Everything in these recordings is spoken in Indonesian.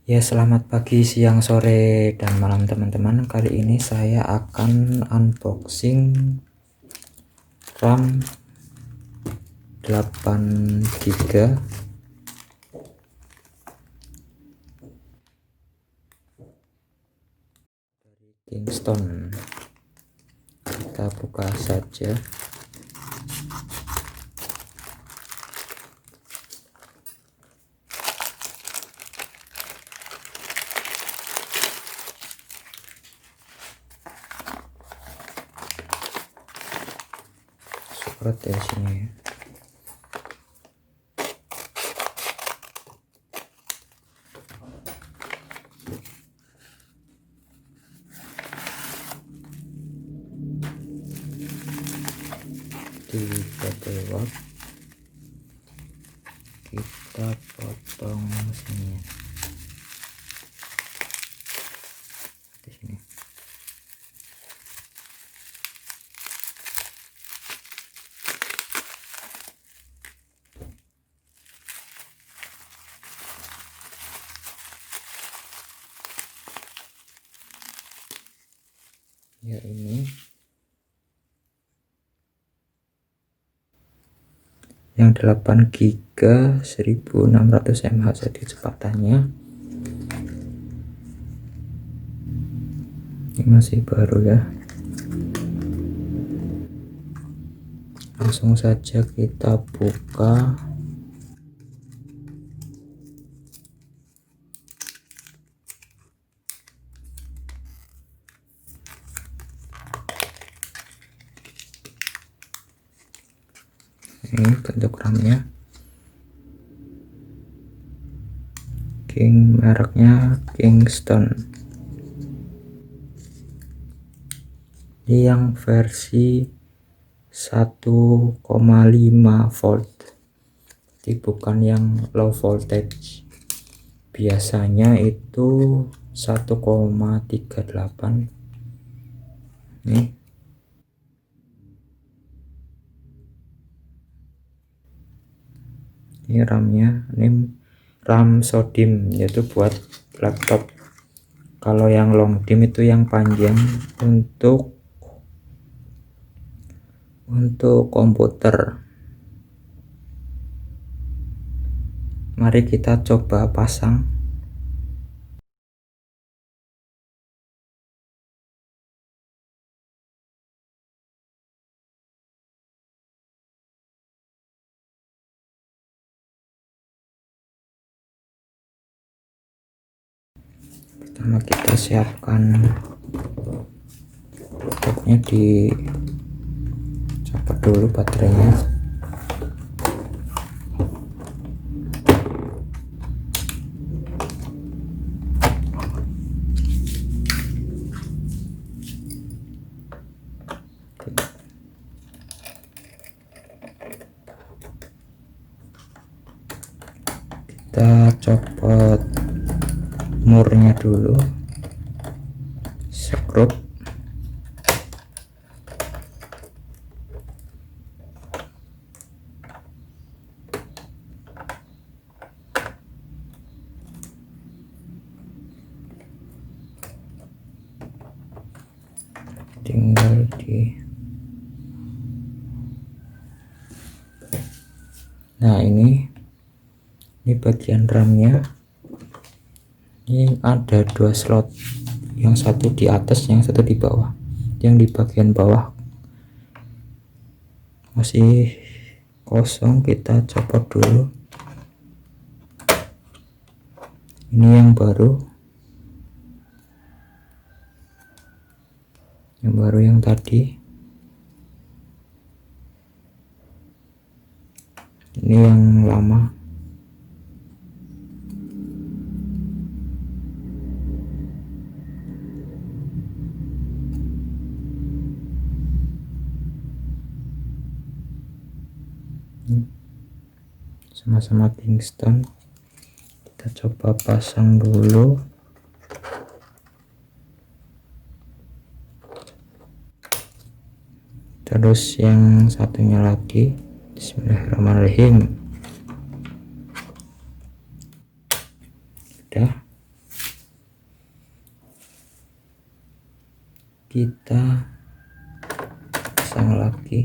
Ya, selamat pagi, siang, sore, dan malam teman-teman. Kali ini saya akan unboxing RAM 8 GB dari Kingston. Kita buka saja. Seperti sini. Di botol wrap kita potong sini. Di sini. Ya, ini yang 8 GB 1600 mAh jadi kecepatannya. Ini masih baru ya. Langsung saja kita buka. Ini bentuk RAM-nya. Mereknya Kingston. Ini yang versi 1,5 volt, jadi bukan yang low voltage. Biasanya itu 1,38. Ini RAM-nya. Ini RAM SODIMM, yaitu buat laptop. Kalau yang long dim itu yang panjang untuk komputer. Mari kita coba pasang. Pertama kita siapkan laptopnya, dicopot dulu baterainya. Kita copot murnya dulu, skrup. Tinggal nah, ini bagian RAM-nya. Ini ada 2 slot, yang satu di atas, yang satu di bawah. Yang di bagian bawah masih kosong, kita copot dulu. Ini yang baru, yang tadi. Ini yang lama. Sama-sama Kingston. Kita coba pasang dulu. Terus yang satunya lagi. Bismillahirrahmanirrahim. Udah. kita pasang lagi.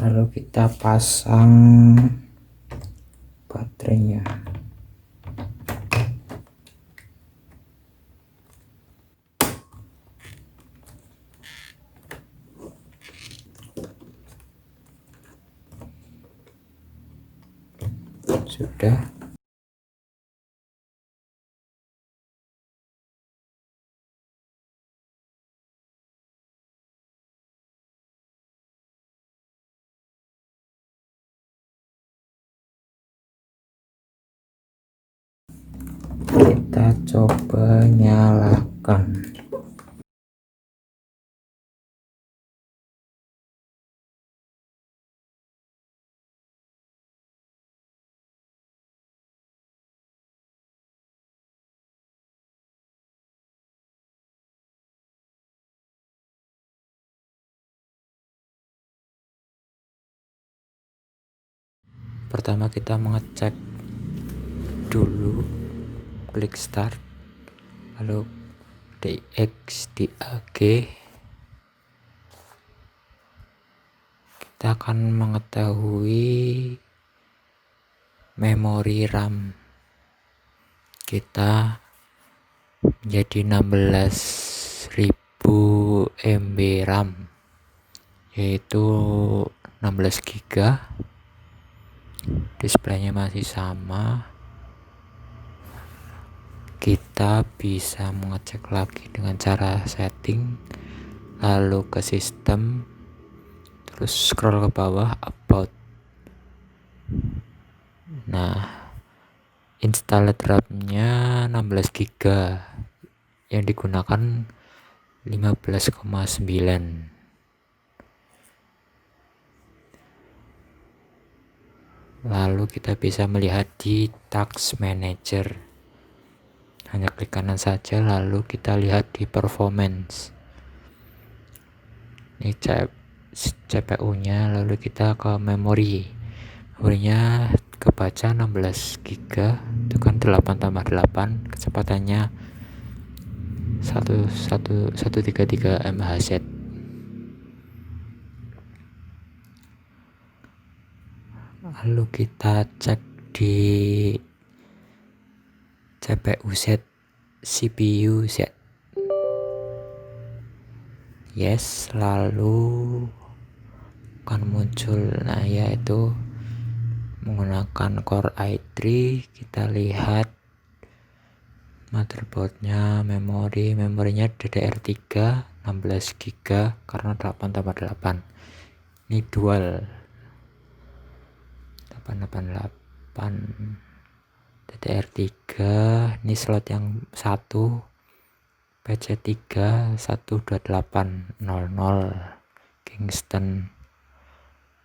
Lalu kita pasang baterainya. Sudah. Kita coba nyalakan. Pertama kita mengecek dulu, klik start, lalu DX DAG. Kita akan mengetahui memori RAM kita menjadi 16.000 MB RAM, yaitu 16 GB. Displaynya masih sama. Kita bisa mengecek lagi dengan cara setting, lalu ke sistem, terus scroll ke bawah, about. Nah, installed RAM-nya 16 GB, yang digunakan 15,9. Lalu kita bisa melihat di task manager. Hanya klik kanan saja, lalu kita lihat di performance. Ini CPU-nya, lalu kita ke memori. Memorinya kebaca 16 GB, itu kan 8 tambah 8, kecepatannya 133 MHz. Lalu kita cek di CPU set, CPU set. Yes, lalu akan muncul, nah yaitu menggunakan Core i3. Kita lihat motherboardnya, memorinya DDR3 16 GB karena 8 tambah 8. Ini dual 888 DDR3. Ini slot yang satu PC3 12800 Kingston.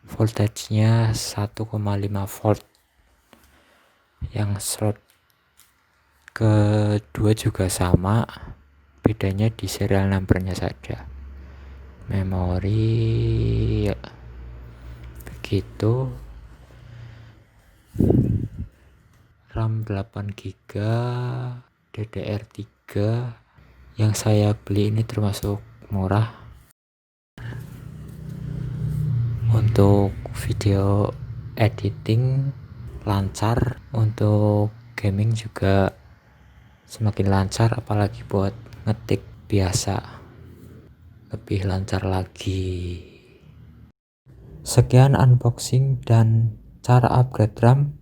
Voltage-nya 1,5 volt. Yang slot kedua juga sama, bedanya di serial numbernya saja. Memori ya, begitu. RAM 8 GB, DDR3. Yang saya beli ini termasuk murah. Untuk video editing lancar, untuk gaming juga semakin lancar, apalagi buat ngetik biasa lebih lancar lagi. Sekian unboxing dan cara upgrade RAM.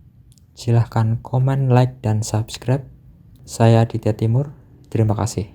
Silahkan komen, like, dan subscribe. Saya Aditya Timur, terima kasih.